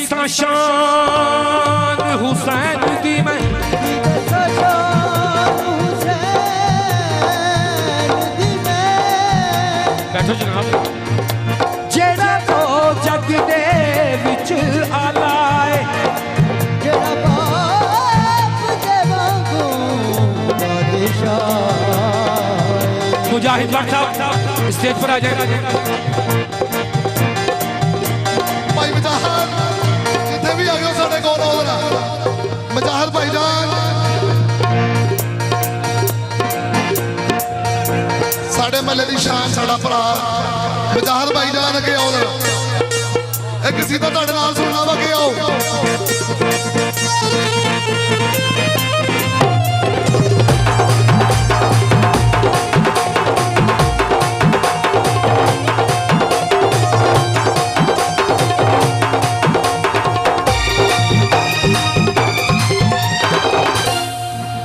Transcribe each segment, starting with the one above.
दसा शान हुसैन दी मैं बैठो जनाब जेड़ा तो जग दे विच आला है जेड़ा बाप दे वांगू बादशाह मुजाहिद भट्ट साहब स्टेज पर आ जाए भाई मुजाहिद जिथे भी आ गए साडे कोल आओ ना मुजाहिद भाईजान साडे महल्ले दी शान साडा भरा मुजाहिद भाईजान अगे आओ ना एक सीधा तुहाडे नाल सुनना वा के आओ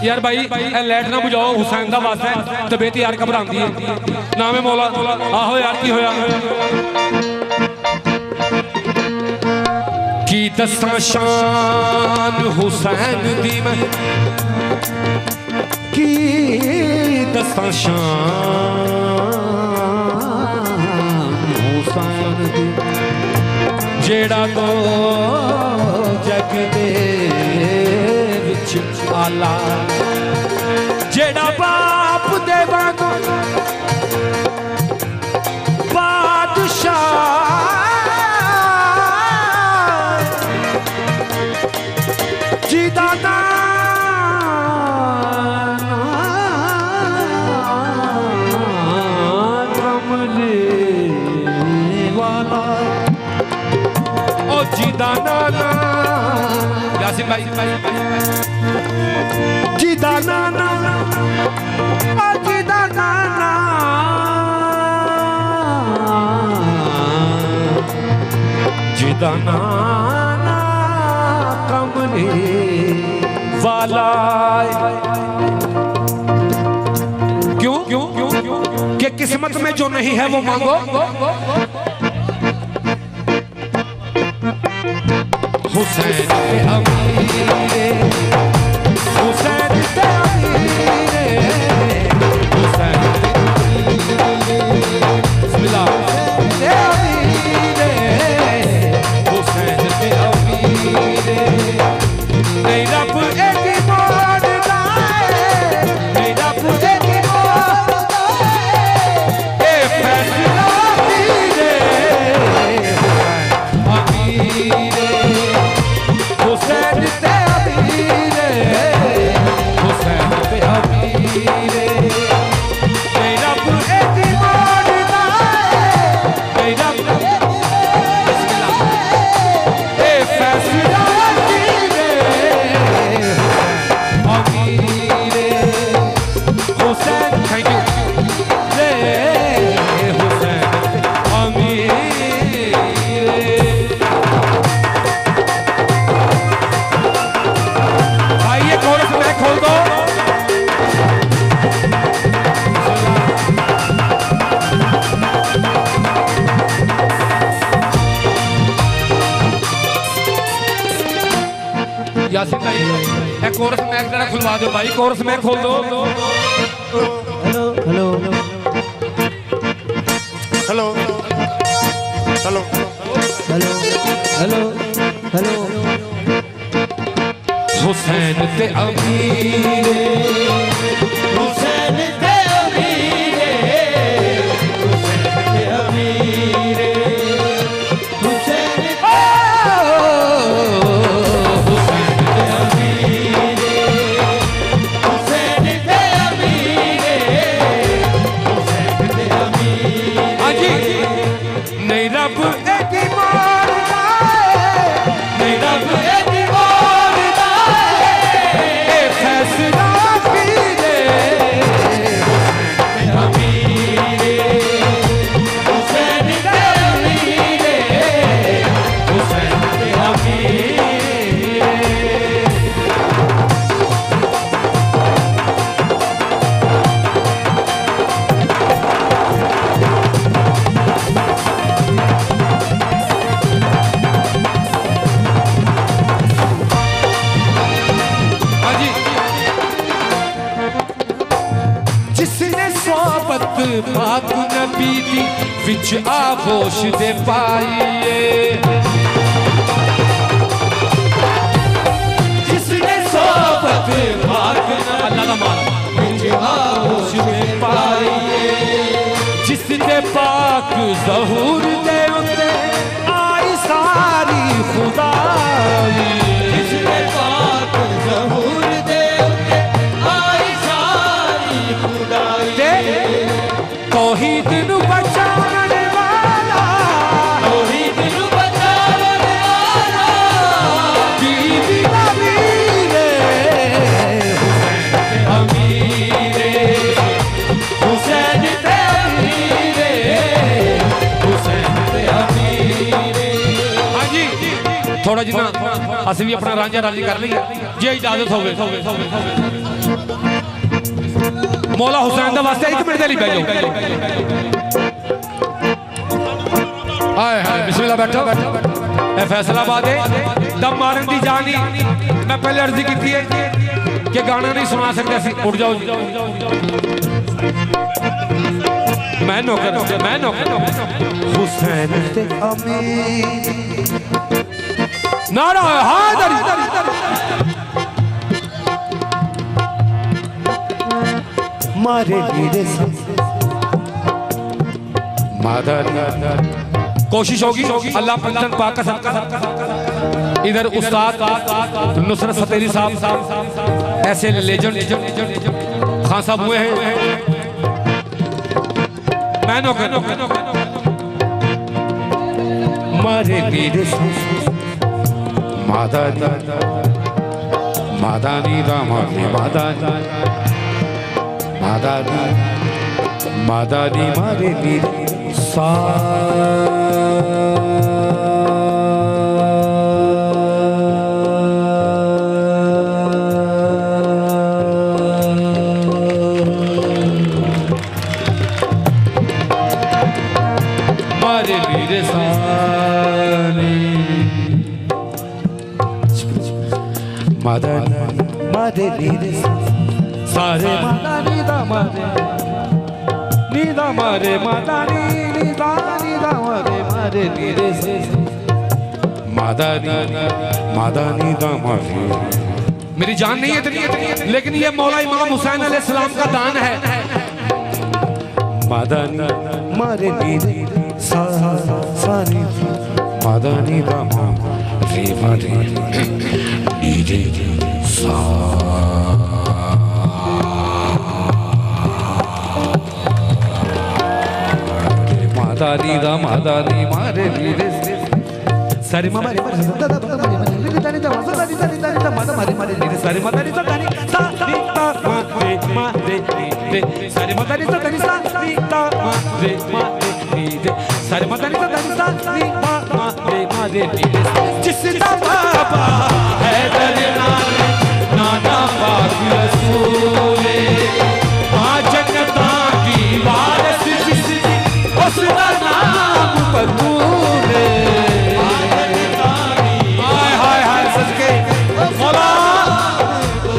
यार भाई लाइट ना बुझाओ हुसैन दा वास्ता है तबीयत यार घबरांदी है नाम है मौला आहो यार की होया की दसा शान हुसैन दी मैं की दसा शान हुसैन दी जेड़ा तो जग दे विच आला जेड़ा बाप दे वांगू बादशाह जीदा कमले वाला ओ जीदा नाना यासिन भाई जीदा नाना ओ जीदा नाना जीदा नाना कमले वाला क्यों क्यों क्यों कि किस्मत में जो नहीं है वो मांगो हुसैन के अमीरे हुसैन के अमीरे हुसैन बिस्मिल्लाह के अमीरे हुसैन के अमीरे नहीं रब एक मोड़ दाए नहीं रब एक मोड़ दाए ए फैसला मीरे अमीरे हुसैन ते अमीरे हुसैन ते अमीरे नहीं रब एक मोड़ दाए नहीं रब बिस्मिल्लाह ए फैसला मीरे अमीरे हुसैन थैंक यू रे हुसैन अमीरे भाई ये कोरस में खोल दो यासिन भाई ये कोरस में जरा खुलवा दो भाई कोरस में खोल दो hello hello hello hello hello hello hello Hussain ते अमीरे हुसैन ते अमीरे हुसैन ते अमीरे हुसैन हुसैन ते अमीरे हुसैन ते अमीरे हुसैन ते अमीरे हाँ जी नहीं रब एक मोड़ दाए नहीं रब एक मोड़ दाए ए फैसला मीरे अमीरे हुसैन ते अमीरे हुसैन ते अमीरे पाक नबी दी विच आगोश दे पाइए जिसने सोबत पाक अल्लाह दा मान विच आगोश दे पाइए जिसने पाक ज़हूर दे उत्ते आई सारी खुदाई जिसने पाक ज़हूर दे उत्ते आई सारी खुदाई तौहीद नु बचाने वाला तौहीद नु बचाने वाला बीबी अमीरे अमीरे हुसैन ते अमीरे हुसैन ते अमीरे। हाँ जी थोड़ा जितना असं भी अपना रांझा राजी कर लीए जे इजाजत हो गई मौला हुसैन दा वास्ते एक मिनट दे लिए बैठ जाओ हाय हाय बिस्मिल्लाह बैठो ए फैसलाबाद है दम मारन दी जानी मैं पहले अर्जी की थी कि गाना नहीं सुना सकते ऐसी उठ जाओ मैं नौकर हुसैन ते अमीर नारा हैदरी मारे लीड़े कोशिश होगी अल्लाह पंचन पाक का सदका इधर उस्ताद नुसरत फतेही साहब ऐसे लेजेंड खान साहब हुए हैं मैं नौकर मारे लीड़े मादानी मादानी मारे लीड़े मारे वीर सानी मादानी मारे लीड़े सारे मादानी दा मारे नीदा मारे मादानी नीदा नीदा मारे मारे लीड़े मादानी दामानी मेरी जान नहीं है इतनी लेकिन ये मौला इमाम हुसैन अलैहिस्सलाम का दान है मादानी मारे लीड़े सानी मादानी दामानी मारे लीड़े सा मादानी मारे लीड़े सारी मारे मारे दादा मारे मारे दानी दा दानी दानी दानी दा मारे मारे लीड़े सारी मादानी दा दानी सा नी ता मारे लीड़े सारी मादानी दा दानी सा नी ता मारे लीड़े सारी मादानी दा दानी सा नी ता मारे लीड़े जिसदा बाबा है दरनाले नाना पाक रसूले मां जन्नता की वारिस जिसदी उसदा नाम बतूले हाय हाय हाय सदके मौला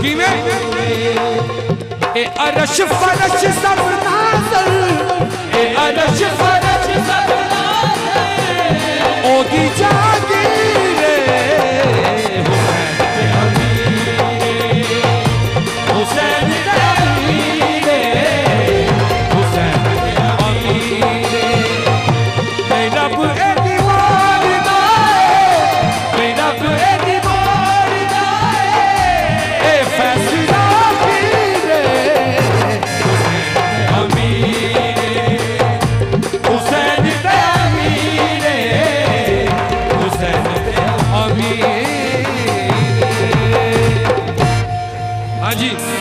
कीमे ए अरश फरश सब नाज़र ए अरश फरश सब नाज़र ओदी जागीरे हुसैन ते अमीरे हुसैन ते अमीरे रब ए दीवार दा रब